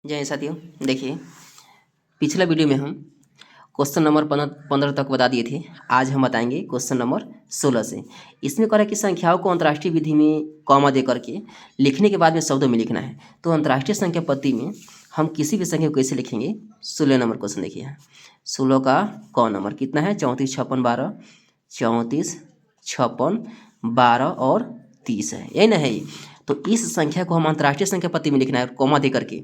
जय हिंद साथियों। देखिए, पिछला वीडियो में हम क्वेश्चन नंबर 15 तक बता दिए थे। आज हम बताएंगे क्वेश्चन नंबर 16 से। इसमें कह रहा है कि संख्याओं को अंतर्राष्ट्रीय विधि में कॉमा दे करके लिखने के बाद में शब्दों में लिखना है। तो अंतर्राष्ट्रीय संख्या पद्धति में हम किसी भी संख्या को कैसे लिखेंगे? 16 नंबर क्वेश्चन देखिए। 16 का क नंबर कितना है? 34, 56, 12, 34, 56, 12 और 30 है, यही ना है ये। तो इस संख्या को हम अंतर्राष्ट्रीय संख्या पद्धति में लिखना है कॉमा दे करके।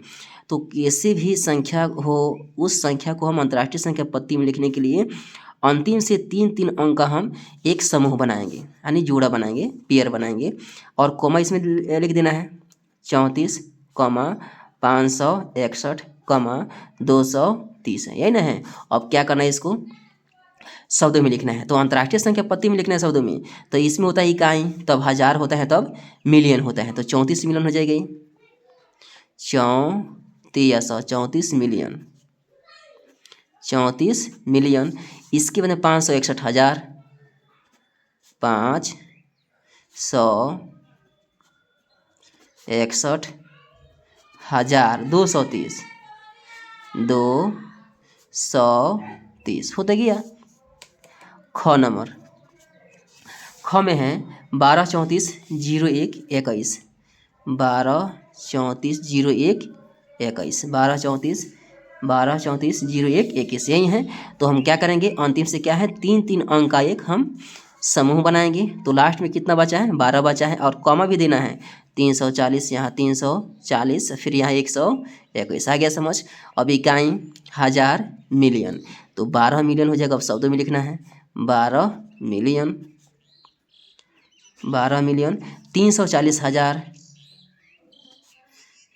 तो किसी भी संख्या हो, उस संख्या को हम अंतर्राष्ट्रीय संख्या पद्धति में लिखने के लिए अंतिम से तीन तीन अंक का हम एक समूह बनाएंगे, यानी जोड़ा बनाएंगे, पेयर बनाएंगे और कॉमा इसमें लिख देना है 34, 561, 230 है, यही ना है। अब क्या करना है? इसको शब्दों में लिखना है। तो अंतर्राष्ट्रीय संख्या पद्धति में लिखना है शब्दों में। तो इसमें होता है इकाई, तब हजार होता है, तब मिलियन होता है। तो 34 मिलियन हो जाएगी, 34 मिलियन, 34 मिलियन। इसके बाद 561,000, 561,000, 230, 230 होता गया। ख नंबर, ख में है 12, 34, 01, 21, 12, 34, 01, 21, 12, 34, 01, 21 यही है। तो हम क्या करेंगे? अंतिम से क्या है? तीन तीन अंक का एक हम समूह बनाएंगे। तो लास्ट में कितना बचा है? 12 बचा है और कॉमा भी देना है 340, यहाँ 340, फिर यहाँ 121। आ गया समझ? अब इकाई, हजार, मिलियन। तो 12 मिलियन हो जाएगा। अब शब्दों में लिखना है 12 मिलियन, 12 मिलियन। 340,000,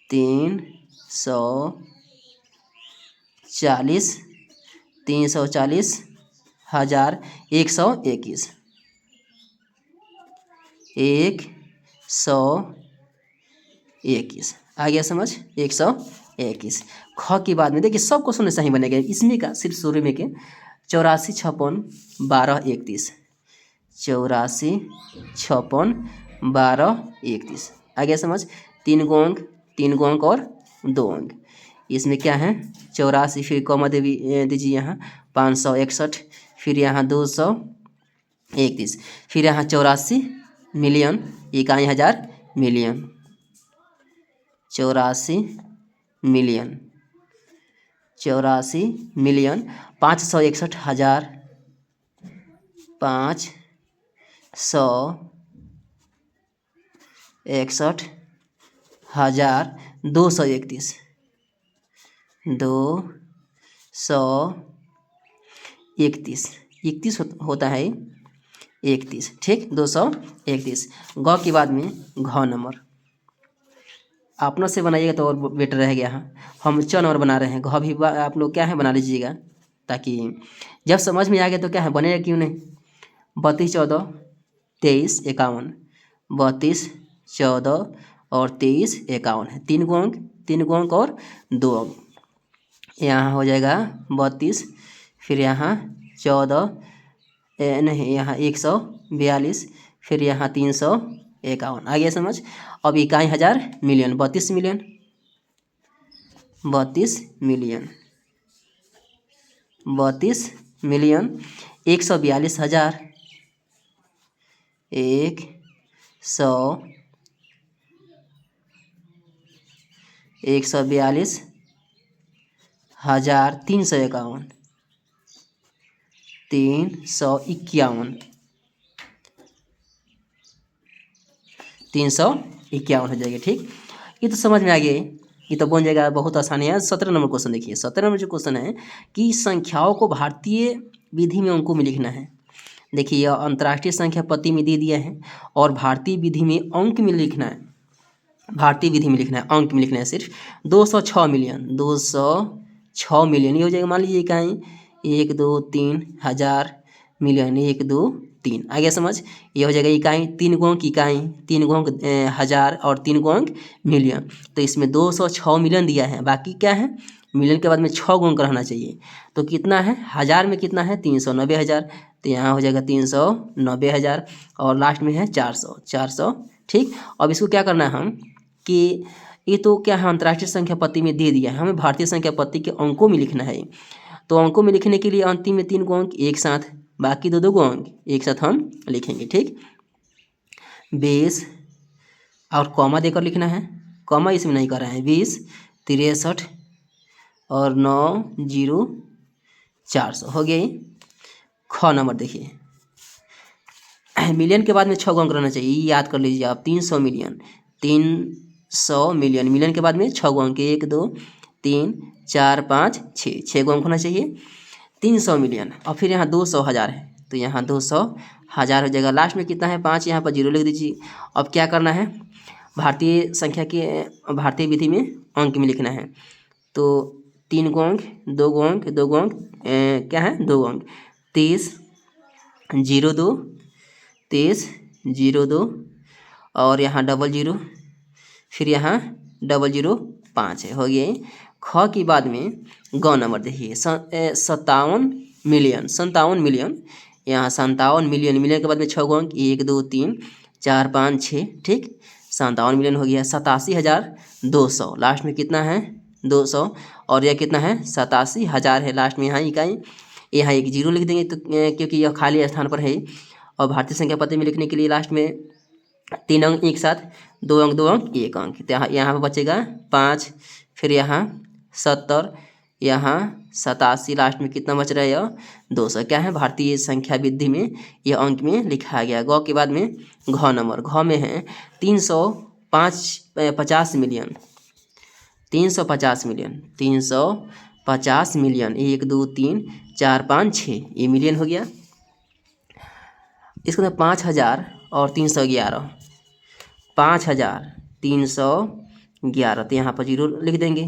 340, 340,000, 121, 121 आ गया समझ? 121। ख के बाद में देखिए सब क्वेश्चन सही बनेगा। इसमें का सिर्फ शुरू में के 84, 56, 12, 31, 84, 56, 12, 31 आ गया समझ? तीन गो अंक और दो अंक। इसमें क्या है? 84, फिर कॉमा दीजिए यहाँ 561, फिर यहाँ 231, फिर यहाँ 84 मिलियन, इकाई हजार, मिलियन, 84 मिलियन, 84 मिलियन। 561,000, 561,000, 231, 231, 31 होता है 31, ठीक, 231। ग के बाद में घ नंबर अपनों से बनाइएगा तो और बेटर रहेगा। यहाँ हम च नंबर बना रहे हैं, घ भी आप लोग क्या है बना लीजिएगा, ताकि जब समझ में आ गया तो क्या है बनेगा क्यों नहीं। 32, 14, 23, 51, 32, 14 और 23, 51 है। तीन गो अंक और दो अंक। यहाँ हो जाएगा 32, फिर यहाँ 14, नहीं यहाँ 142, फिर यहाँ 351 आ गया समझ? अब इकाई हजार, मिलियन, 32 मिलियन, 32 मिलियन, 32 मिलियन। 142,000, 142,000, 351, 351, 351 हो जाएगा, ठीक। ये तो समझ में आ गया, ये तो बन जाएगा, बहुत आसानी है। 17 नंबर क्वेश्चन देखिए। 17 नंबर जो क्वेश्चन है कि संख्याओं को भारतीय विधि में अंकों में लिखना है। देखिए यह अंतर्राष्ट्रीय संख्या पद्धति में दे दिया है और भारतीय विधि में अंक में लिखना है। भारतीय विधि में लिखना है, अंक में लिखना है सिर्फ। 206 मिलियन, 206 मिलियन ये हो जाएगा। मान लीजिए इकाई 1, 2, 3 हजार, मिलियन 1, 2, 3 आ गया समझ? ये हो जाएगा इकाई। तीन गो अंक इकाई, तीन गो अंक हजार और तीन गो अंक मिलियन। तो इसमें 206 मिलियन दिया है, बाकी क्या है? मिलियन के बाद में 6 गो अंक रहना चाहिए। तो कितना है? हजार में कितना है? 390,000। तो यहाँ हो जाएगा 390,000 और लास्ट में है 400, ठीक। अब इसको क्या करना है हम कि ये तो क्या है अंतर्राष्ट्रीय संख्या पत्ती में दे दिया है, हमें भारतीय संख्या पत्ती के अंकों में लिखना है। तो अंकों में लिखने के लिए अंतिम में 3 गो अंक एक साथ, बाकी 2 गो अंक एक साथ हम लिखेंगे। ठीक, 20 और कॉमा देकर लिखना है, कॉमा इसमें नहीं कर रहे हैं। 20 63 और 9 0 400 हो गया। ख नंबर देखिए, मिलियन के बाद में 6 अंक रहना चाहिए, ये याद कर लीजिए आप। 300 मिलियन, 300 मिलियन, मिलियन के बाद में 6 अंक, 1 2 3 4 5 6, 6 अंक होना चाहिए। 300 मिलियन और फिर यहाँ 200 हज़ार है, तो यहाँ 200 हज़ार हो जाएगा। लास्ट में कितना है 5, यहाँ पर 0 लिख दीजिए। अब क्या करना है, भारतीय संख्या के भारतीय विधि में अंक में लिखना है। तो 3 गो अंक, 2 गो अंक, 2 गो अंक, क्या है 2 अंक, 30 02 23 02 और यहाँ 00, फिर यहाँ 005 है, हो गया। ख के बाद में ग नंबर देखिए, 57 मिलियन, 57 मिलियन, यहाँ 57 मिलियन, मिलियन के बाद में 6 अंक, 1 2 3 4 5 6, ठीक, 57 मिलियन हो गया। 87,200, लास्ट में कितना है 200 और यह कितना है 87,000 है, लास्ट में यहाँ इकाई, यहाँ एक 0 लिख देंगे तो क्योंकि यह खाली स्थान पर है। और भारतीय संख्या पत्ती में लिखने के लिए लास्ट में 3 अंक एक साथ, 2 अंक 2 अंक 1 अंक, तो यहाँ पर बचेगा 5, फिर यहाँ 70, यहाँ 87, लास्ट में कितना बच रहा है यह 200। क्या है भारतीय संख्या विधि में यह अंक में लिखा गया। ग के बाद में घ नंबर, घ में है 350 मिलियन, 350 मिलियन, 350 मिलियन, 1 2 3 4 5 6, ये मिलियन हो गया। इसके अंदर 5000 और 311, 5311, तो यहाँ पर 0 लिख देंगे।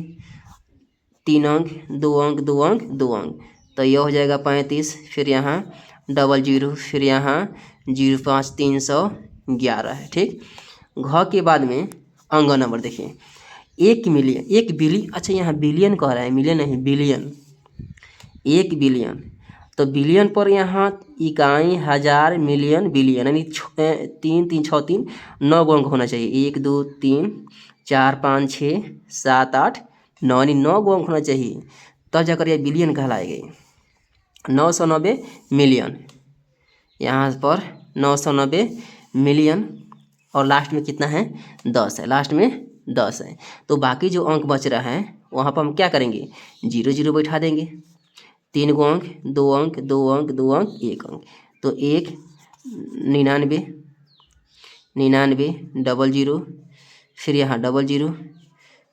3 अंक 2 अंक 2 अंक 2 अंक, तो यह हो जाएगा 35, फिर यहाँ 00, फिर यहाँ 05, 311 है, ठीक। घ के बाद में अंग नंबर देखिए, 1 मिलियन, 1 बिलियन, अच्छा यहाँ बिलियन कह रहा है, मिलियन नहीं बिलियन, 1 बिलियन, तो बिलियन पर यहाँ इकाई, हज़ार, मिलियन, बिलियन, यानी 3 3 6 3 9 अंक होना चाहिए। 1 2 3 4 5 6 7 8 9, यानी 9 अंक होना चाहिए, तब जाकर यह बिलियन कहलाएगा। 990 मिलियन, यहाँ पर 990 मिलियन और लास्ट में कितना है 10 है, लास्ट में 10 है। तो बाकी जो अंक बच रहा है वहाँ पर हम क्या करेंगे, 0 0 बैठा देंगे। 3 गो अंक, 2 अंक 2 अंक 2 अंक 1 अंक, तो 1 99 99 00, फिर यहाँ 00,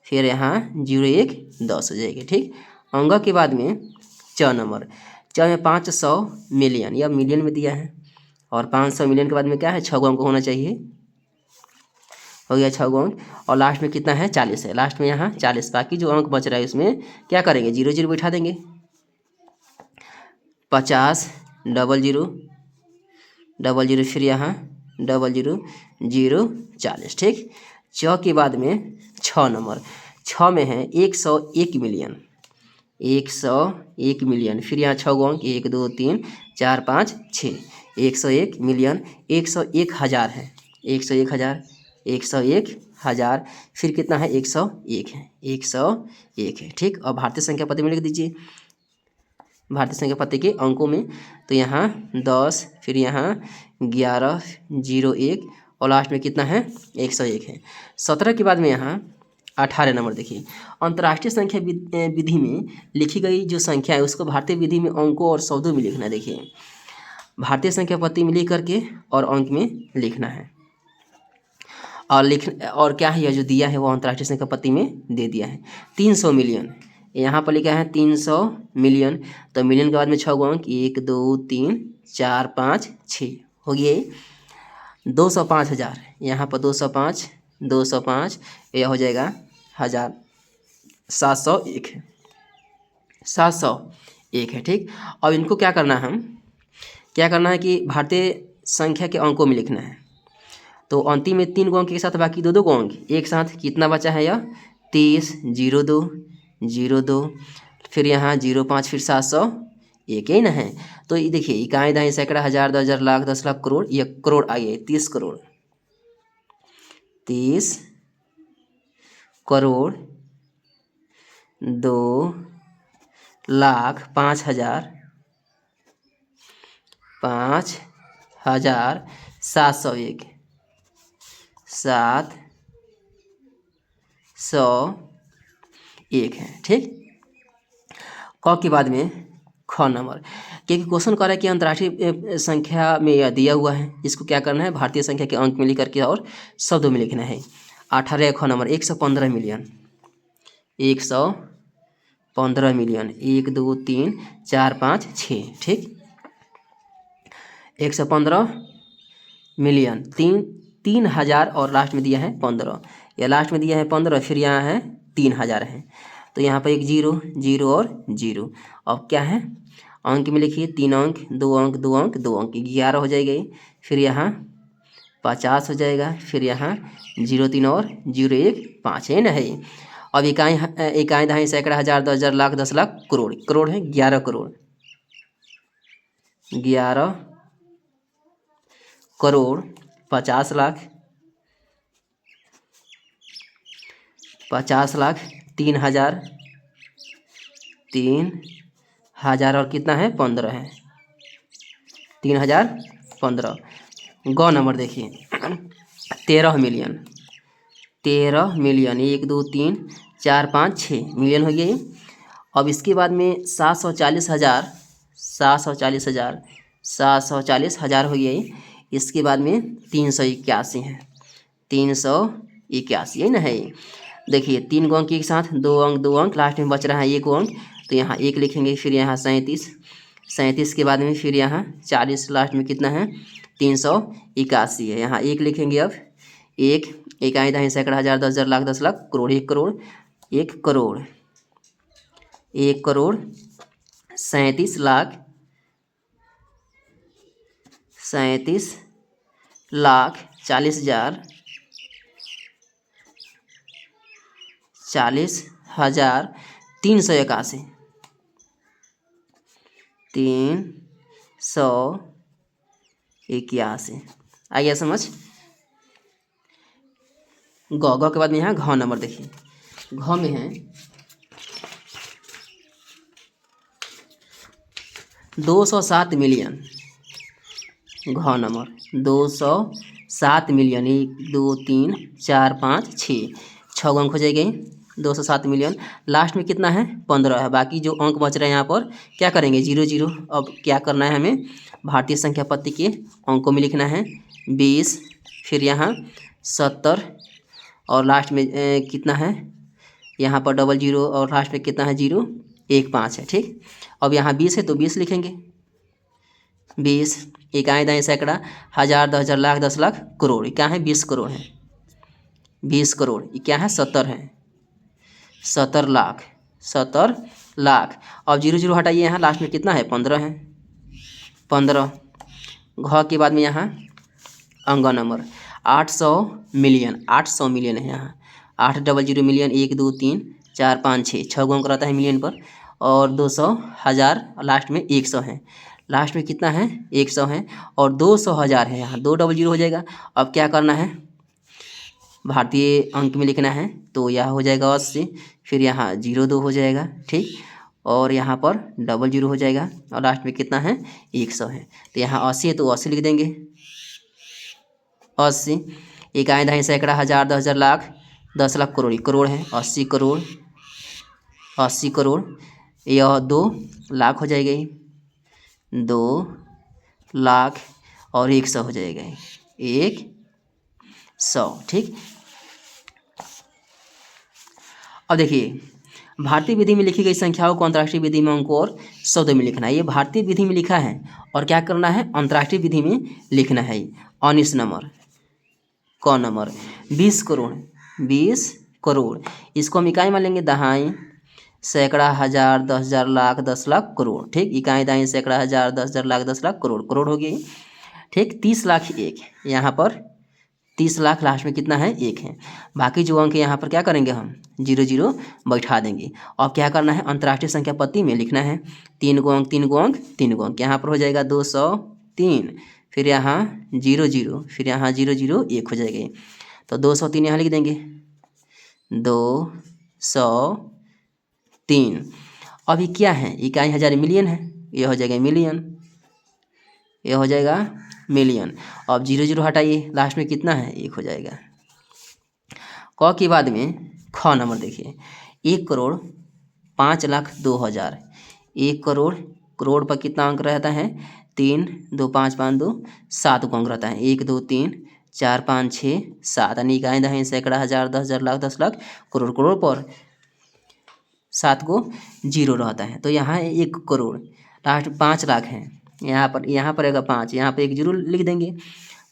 फिर यहाँ 01 10 हो जाएगी, ठीक। अंग के बाद में च नंबर, च में 500 मिलियन, या मिलियन में दिया है, और 500 मिलियन के बाद में क्या है 6 अंक होना चाहिए, हो गया 6 अंक, और लास्ट में कितना है 40 है, लास्ट में यहाँ 40। बाकी जो अंक बच रहा है उसमें क्या करेंगे, 0 0 बैठा देंगे। 50 00 00, फिर यहाँ 00 0 40, ठीक। च के बाद में 6 नंबर, 6 में है 101 मिलियन, 101 मिलियन, फिर यहाँ 6 अंक, 1 2 3 4 5 6, 101 मिलियन, 101 हज़ार है, 101 हज़ार, 101 हज़ार, फिर कितना है 101 है, 101 है, ठीक। और भारतीय संख्या पत्ती में लिख दीजिए, भारतीय संख्या पत्ती के अंकों में, तो यहाँ 10, फिर यहाँ 11 01 और लास्ट में कितना है 101 है। 17 के बाद में यहाँ 18 नंबर देखिए, अंतर्राष्ट्रीय संख्या विधि में लिखी गई जो संख्या है उसको भारतीय विधि में अंकों और शब्दों में लिखना। देखिए भारतीय संख्या पत्ती में लिख करके और अंक में लिखना है, और क्या है यह जो दिया है वो अंतर्राष्ट्रीय संख्या पत्ती में दे दिया है। 300 मिलियन, यहाँ पर लिखा है 300 मिलियन, तो मिलियन के बाद में 6 अंक, 1 2 3 4 5 6 हो गए। 205 हज़ार, यहाँ पर 205 205, यह हो जाएगा हज़ार, 701 है, 701 है, ठीक। अब इनको क्या करना है, हम क्या करना है कि भारतीय संख्या के अंकों में लिखना है। तो अंतिम में 3 अंक के साथ बाकी 2 अंक एक साथ, कितना बचा है यह 30 02 02, फिर यहाँ 05, फिर 701 ही ना है। तो ये देखिए इकाई, दाई, सैकड़ा, हज़ार, 10,000, लाख, 10 लाख, करोड़, ये करोड़ आ गए 30 करोड़, 30 करोड़ 2,05,000 5,701 701 है। ठीक, क के बाद में ख नंबर, क्योंकि क्वेश्चन कर रहा है कि अंतर्राष्ट्रीय संख्या में यह दिया हुआ है, इसको क्या करना है, भारतीय संख्या के अंक में लिख करके और शब्दों में लिखना है। 18 ख नंबर 115 मिलियन 115 मिलियन 1 2 3 4 5 6। ठीक, 115 मिलियन 3,000 और लास्ट में दिया है 15, या लास्ट में दिया है 15 फिर यहाँ है 3,000 है, तो यहाँ पर एक 0 0 और 0। अब क्या है, अंक में लिखिए 3 अंक 2 अंक 2 अंक 2 अंक 11 हो जाएगा, फिर यहाँ 50 हो जाएगा, फिर यहाँ 0 3 और 0 1 5 है ना है। अब इकाई दहाई सैकड़ा हज़ार 10,000 लाख 10 लाख करोड़, करोड़ है 11 करोड़ 11 करोड़ 50 लाख 3,000 3,000 और कितना है 15 है 3,015। ग नंबर देखिए 13 मिलियन 1 2 3 4 5 6 मिलियन हो गया ये। अब इसके बाद में 740,000 हो गया ये। इसके बाद में 381 है 381 है ना है। देखिए 3 अंक एक साथ 2 अंक लास्ट में बच रहा है 1 अंक, तो यहाँ 1 लिखेंगे, फिर यहाँ 37 के बाद में फिर यहाँ 40 लास्ट में कितना है 381 है, यहाँ 1 लिखेंगे। अब इकाई दहाई सैकड़ा हज़ार 10,000 लाख 10 लाख करोड़ 1 करोड़ 37 लाख 40,000 381 आ गया समझ। ग के बाद में यहाँ घ नंबर देखिए, घ में है 207 मिलियन। घ नंबर 207 मिलियन 1 2 3 4 5 6 अंक हो जाएंगे 207 मिलियन। लास्ट में कितना है 15 है, बाकी जो अंक बच रहे हैं यहाँ पर क्या करेंगे 0 0। अब क्या करना है हमें, भारतीय संख्या पत्ती के अंकों में लिखना है 20, फिर यहाँ 70 और लास्ट में कितना है यहाँ पर 00 और लास्ट में कितना है 0 1 5 है। ठीक, अब यहाँ 20 है तो 20 लिखेंगे 20 इकाई दाई सैकड़ा हज़ार 10,000 लाख 10 लाख करोड़, क्या है 20 करोड़ है 20 करोड़, ये क्या है 70 है 70 लाख। अब 0 0 हटाइए, यहाँ लास्ट में कितना है 15 है 15। घ के बाद में यहाँ अंग नंबर 800 मिलियन है, यहाँ 800 मिलियन 1 2 3 4 5 6 अंक रहता है मिलियन पर, और 200,000 लास्ट में 100 है, लास्ट में कितना है 100 है, और 200,000 है, यहाँ 200 हो जाएगा। अब क्या करना है, भारतीय अंक में लिखना है, तो यह हो जाएगा 80, फिर यहाँ 02 हो जाएगा। ठीक, और यहाँ पर 00 हो जाएगा, और लास्ट में कितना है 100 है, तो यहाँ 80 है तो 80 लिख देंगे 80 इकाई दहाई सैकड़ा हज़ार 10,000 लाख 10 लाख करोड़, करोड़ है 80 करोड़, यह 2 लाख हो जाएगा 2 लाख और 100 हो जाएगा 100। ठीक, अब देखिए भारतीय विधि में लिखी गई संख्याओं को अंतर्राष्ट्रीय विधि में अंकों और शब्दों में लिखना है। ये भारतीय विधि में लिखा है और क्या करना है अंतर्राष्ट्रीय विधि में लिखना है। 19 नंबर क नंबर 20 करोड़, इसको हम इकाई मान लेंगे दहाई सैकड़ा हज़ार 10,000 लाख 10 लाख करोड़। ठीक, इकाई दाई सैकड़ा हज़ार 10,000 लाख 10 लाख करोड़, करोड़ हो गई। ठीक, 30 लाख 1, यहाँ पर 30 लाख लास्ट में कितना है 1 है, बाकी जो अंक यहाँ पर क्या करेंगे हम 0 0 बैठा देंगे। अब क्या करना है अंतर्राष्ट्रीय संख्या पत्ती में लिखना है 3 अंक, यहाँ पर हो जाएगा 203, फिर यहाँ 0 0, फिर यहाँ 0 0 1 हो जाएगा, तो 203 यहाँ लिख देंगे 203। अभी क्या है, इकाई हज़ार मिलियन है, ये हो जाएगा मिलियन, ये हो जाएगा मिलियन। अब 0 0 हटाइए, लास्ट में कितना है, 1 हो जाएगा। क के बाद में ख नंबर देखिए, 1,05,02,000। 1 करोड़, करोड़ पर कितना अंक रहता है, 3 2 5 5 2 7 को अंक रहता है, 1 2 3 4 5 6 7, यानी इकाई दहाई सैकड़ा हज़ार 10,000 लाख 10 लाख करोड़, करोड़ पर 7 को 0 रहता है। तो यहाँ 1 करोड़, लास्ट 5 लाख है, यहाँ पर रहेगा 5, यहाँ पर 1 0 लिख देंगे।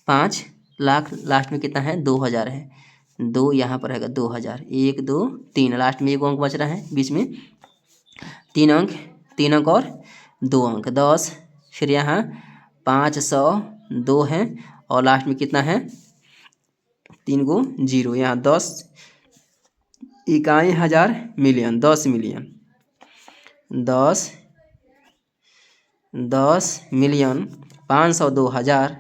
5 लाख लास्ट में कितना है, 2,000 है, 2 यहाँ पर रहेगा 2,000, 1 2 3, लास्ट में 1 अंक बच रहा है, बीच में 3 अंक और 2 अंक 10, फिर यहाँ 502 है और लास्ट में कितना है, 3 को 0, यहाँ 10 इकाई हज़ार मिलियन, 10 मिलियन, 10 मिलियन 502,000,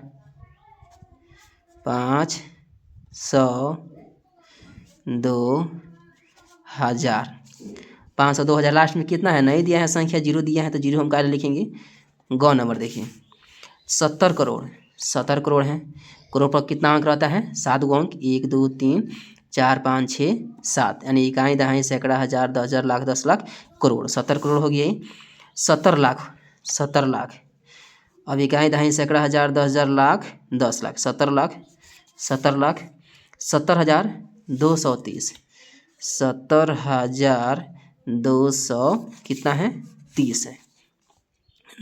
502,000, 502,000 लास्ट में कितना है, नहीं दिया है संख्या, 0 दिया है तो 0 हम काहे लिखेंगे। ग नंबर देखिए, 70 करोड़, 70 करोड़ है, करोड़ पर कितना अंक रहता है, 7 गो अंक, 1 2 3 4 5 6 7, यानी इकाई दहाई सैकड़ा हज़ार 10,000 लाख 10 लाख करोड़, 70 करोड़ हो गया। 70 लाख, 70 लाख, अब इकाई दहाई सैकड़ा हज़ार 10,000 लाख 10 लाख, 70 लाख, 70 लाख, 70,230, 70,200 कितना है, 30 है,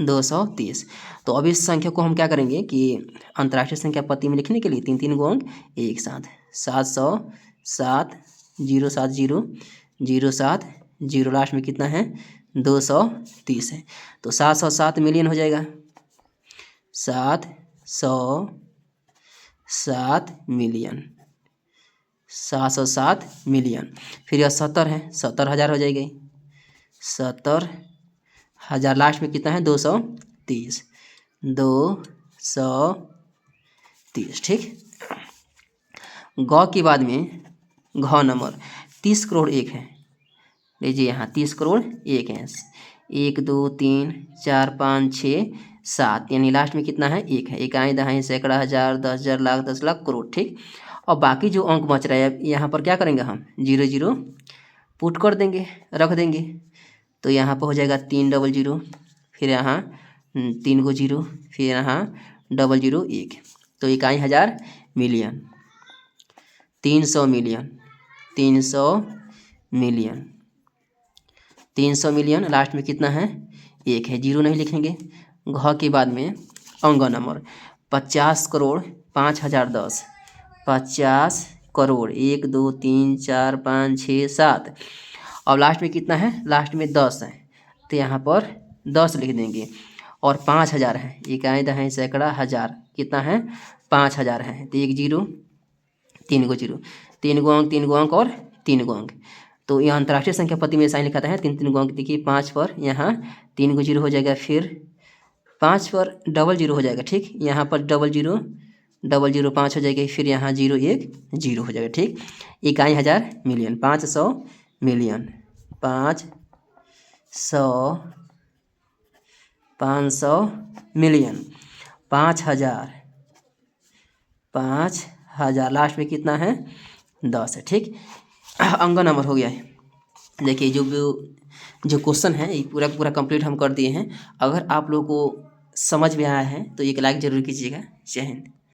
230। तो अब इस संख्या को हम क्या करेंगे कि अंतर्राष्ट्रीय संख्या पत्ती में लिखने के लिए 3 3 गो अंक एक साथ, 707 0 7 0 0 7 0, लास्ट में कितना है, 230 है। तो 707 मिलियन हो जाएगा, 707 मिलियन, 707 मिलियन। फिर यह 70 है, 70,000 हो जाएगी, 70,000, लास्ट में कितना है, 230, 230, ठीक। ग के बाद में घ नंबर 30 करोड़ 1 है, लीजिए यहाँ 30 करोड़ 1 है, 1 2 3 4 5 6 7, यानी लास्ट में कितना है, 1 है, इकाई दहाई सैकड़ा हज़ार 10,000 लाख 10 लाख करोड़, ठीक। और बाकी जो अंक बच रहा है यहाँ पर क्या करेंगे हम, 0 0 पुट कर देंगे, रख देंगे, तो यहाँ पर हो जाएगा 3 0 0, फिर यहाँ 3 को 0, फिर यहाँ 0 0 1, तो इकाई हज़ार million, 300 million, 300 million, 300 million, last में कितना है, 1 है, 0 नहीं लिखेंगे। घ के बाद में अंग नंबर 50 करोड़ 5,010, 50 करोड़ 1 2 3 4 5 6 7, और लास्ट में कितना है, लास्ट में 10 है, तो यहाँ पर 10 लिख देंगे, और 5,000 है, इकाई दहाई सैकड़ा हज़ार कितना है, 5,000 है, तो 1 0 3 को 0, 3 गो अंक 3 गो अंक और 3 गो अंक, तो यहाँ अंतर्राष्ट्रीय संख्या पत्ती में साइन लिखा है 3 3 गो अंक, देखिए 5 पर यहाँ 3 को 0 हो जाएगा, फिर 5 पर 0 0 हो जाएगा, ठीक, यहाँ पर 0 0 0 0 5 हो जाएगी, फिर यहाँ 0 1 0 हो जाएगा, ठीक। इकाई हज़ार मिलियन, 500 मिलियन, 500 मिलियन, 5,000, लास्ट में कितना है, 10 है, ठीक। अंग नंबर हो गया है। देखिए जो क्वेश्चन है ये पूरा कंप्लीट हम कर दिए हैं। अगर आप लोगों को समझ में आया है तो एक लाइक ज़रूर कीजिएगा। जय हिंद।